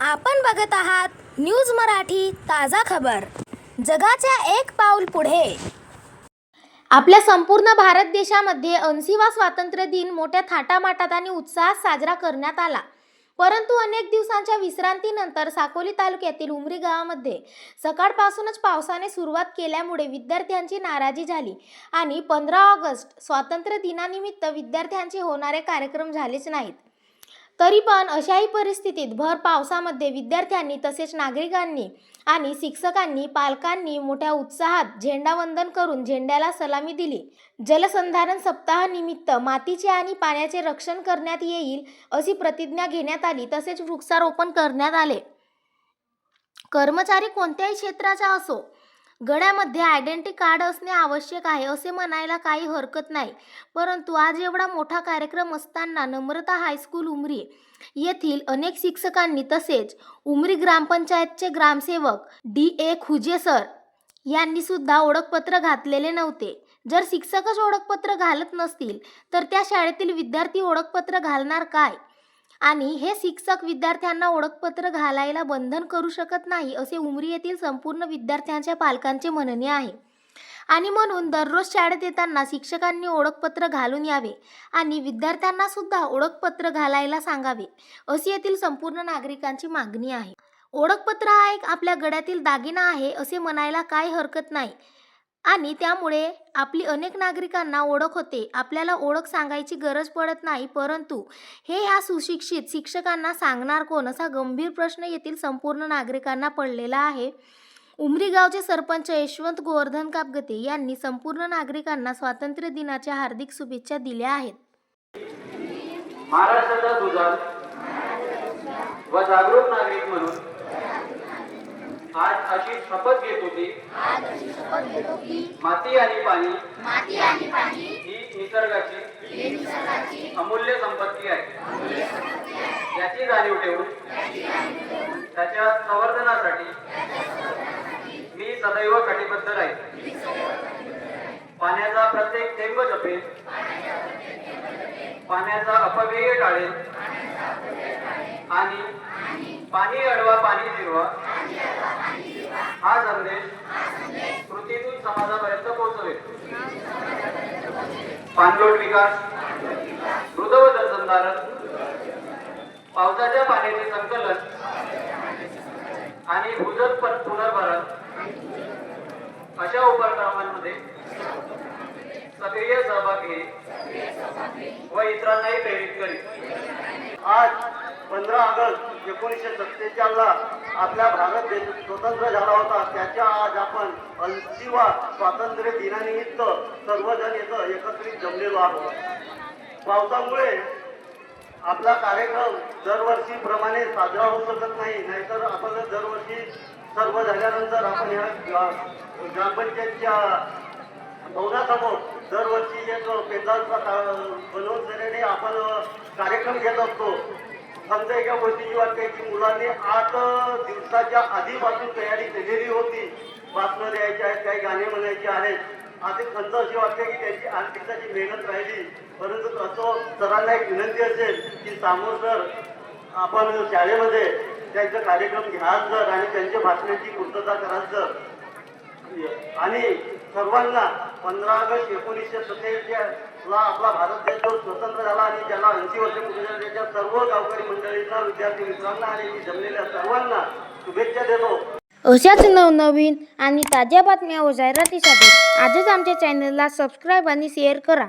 आपण बघत आहात न्यूज मराठी ताजा खबर। जगाच्या एक पाऊल पुढे। आपल्या संपूर्ण भारत देशामध्ये 80वा स्वातंत्र्य दिन मोठ्या थाटामाटात आणि उत्साहात साजरा करण्यात आला। परंतु अनेक दिवसांच्या विश्रांतीनंतर साकोली तालुक्यातील उमरी गावामध्ये सकाळपासूनच पावसाने सुरुवात केल्यामुळे विद्यार्थ्यांची नाराजी झाली आणि 15 ऑगस्ट स्वातंत्र्य दिनानिमित्त विद्यार्थ्यांचे होणारे कार्यक्रम झालेच नाहीत। तरी पण अशाही परिस्थितीत भर पावसामध्ये विद्यार्थ्यांनी तसेच नागरिकांनी आणि शिक्षकांनी पालकांनी मोठ्या उत्साहात झेंडावंदन करून झेंड्याला सलामी दिली। जलसंधारण सप्ताहानिमित्त मातीचे आणि पाण्याचे रक्षण करण्यात येईल अशी प्रतिज्ञा घेण्यात आली। तसेच वृक्षारोपण करण्यात आले। कर्मचारी कोणत्याही क्षेत्राचा असो, गळ्यामध्ये आयडेंटिटी कार्ड असणे आवश्यक आहे असे म्हणायला काही हरकत नाही। परंतु आज एवढा मोठा कार्यक्रम असताना नम्रता हायस्कूल उमरी येथील अनेक शिक्षकांनी तसेच उमरी ग्रामपंचायतचे ग्रामसेवक DA खुजे सर यांनी सुद्धा ओळखपत्र घातलेले नव्हते। जर शिक्षकच ओळखपत्र घालत नसतील तर त्या शाळेतील विद्यार्थी ओळखपत्र घालणार काय? आणि हे शिक्षक विद्यार्थ्यांना ओळखपत्र घालायला बंधन करू शकत नाही असे उमरी येथील संपूर्ण विद्यार्थ्यांच्या पालकांचे म्हणणे आहे। आणि म्हणून दररोज शाळेत येताना शिक्षकांनी ओळखपत्र घालून यावे आणि विद्यार्थ्यांना सुद्धा ओळखपत्र घालायला सांगावे अशी येथील संपूर्ण नागरिकांची मागणी आहे। ओळखपत्र हा एक आपल्या गळ्यातील दागिना आहे असे म्हणायला काही हरकत नाही आणि त्यामुळे आपली अनेक नागरिकांना ओळख होते। आपल्याला ओळख सांगायची गरज पडत नाही, परंतु हे ह्या सुशिक्षित शिक्षकांना सांगणार कोण असा गंभीर प्रश्न येथील संपूर्ण नागरिकांना पडलेला आहे। उमरी गावचे सरपंच यशवंत गोवर्धन कापगते यांनी संपूर्ण नागरिकांना स्वातंत्र्य दिनाच्या हार्दिक शुभेच्छा दिल्या आहेत। महाराष्ट्राचा सुजाण व जागरूक नागरिक म्हणून आज अशी शपथ घेत होती माती आणि पाणी ही निसर्गाची अमूल्य संपत्ती आहे। याची जाणीव ठेवून त्याच्या संवर्धनासाठी मी सदैव कटिबद्ध राहील। पाण्याचा प्रत्येक थेंब जपेल, पाण्याचा अपव्यय टाळेल आणि पाणी अडवा पाणी जिरवा हा संदेश कृतीतून समाजापर्यंत पोहोचवेल। पाणलोट विकास, मृद व जलसंधारण, पावसाच्या पाण्याचे संकलन आणि भूजल पुनर्भरण अशा उपक्रमांमध्ये सक्रिय सहभाग घे व इतरांनाही प्रेरित करेल। आज 15 ऑगस्ट 1947 ला आपला भारत देश स्वतंत्र झाला होता। त्याच्या आज आपण 80वा स्वातंत्र्य दिनानिमित्त सर्वजण इथं एकत्रित जमलेलो आहोत। पावसामुळे आपला कार्यक्रम दरवर्षीप्रमाणे साजरा होऊ शकत नाही, नाहीतर आपण दरवर्षी सर्व झाल्यानंतर आपण ह्या ग्रामपंचायतच्या भवनासमोर दरवर्षी एक पेंडालचा बनवून देण्याने आपण कार्यक्रम घेत असतो। समजा एका गोष्टीची वाटते की मुलांनी 8 दिवसाच्या आधीपासून तयारी केलेली होती। बातम्या द्यायच्या आहेत, काही गाणे म्हणायचे आहेत। आता खंत अशी वाटते की त्यांची आर्थिकताची मेहनत राहिली, परंतु असं सरांना एक विनंती असेल की समोर जर आपण शाळेमध्ये त्यांचा कार्यक्रम घ्याल जर आणि त्यांच्या भाषणाची पूर्तता कराल जर आणि सर्वांना 15 ऑगस्ट 1947 ला आपला भारत देश स्वतंत्र झाला आणि त्याला 80 वर्ष पूर्ण झाली, त्याच्या सर्व गावकरी मंडळींना, विद्यार्थी मित्रांना आणि जमलेल्या सर्वांना शुभेच्छा देतो। अशाच नवनवीन आणि ताज्या बातम्या व जाहिरातीसाठी आजच आमच्या चॅनलला सबस्क्राईब आणि शेअर करा।